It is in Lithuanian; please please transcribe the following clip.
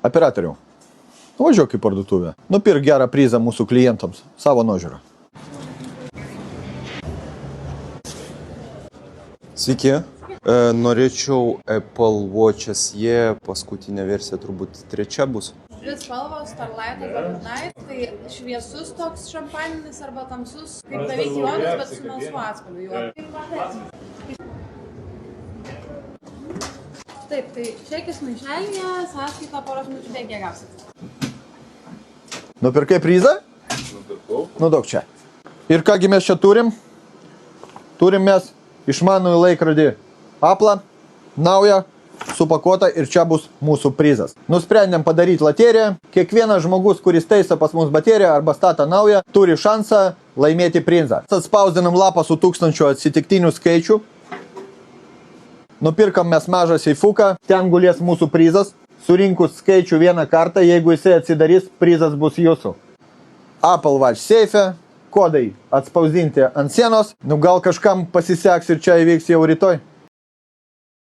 Operatoriau, nuvažiuok į parduotuvę. Nupirk gerą prizą mūsų klientams, savo nuožiūrą. Sveiki. Norėčiau Apple Watch SE, paskutinė versija turbūt 3 bus. Dvi spalvos, Starlight arba Midnight, tai šviesus toks šampaninis arba tamsus, kaip beveik juodas, bet su melsvu atspalviu. Taip, tai čekis maišelyje, sąskaita poros minučių bėgė gausit. Nupirkai prizą? Nupirkau. Duok čia. Ir kągi mes čia turim? Turim mes išmanųjį laikrodį Apple, naują, supakuotą ir čia bus mūsų prizas. Nusprendėm padaryti loteriją. Kiekvienas žmogus, kuris taiso pas mus bateriją arba stato naują, turi šansą laimėti prizą. Atspausdinam lapą su 1000 atsitiktinių skaičių. Nupirkam mes mažą seifuką, ten gulės mūsų prizas. Surinkus skaičių vieną kartą, jeigu jisai atsidarys, prizas bus jūsų. Apple Watch seife, kodai atspausdinti ant sienos. Gal kažkam pasiseks ir čia įvyks jau rytoj.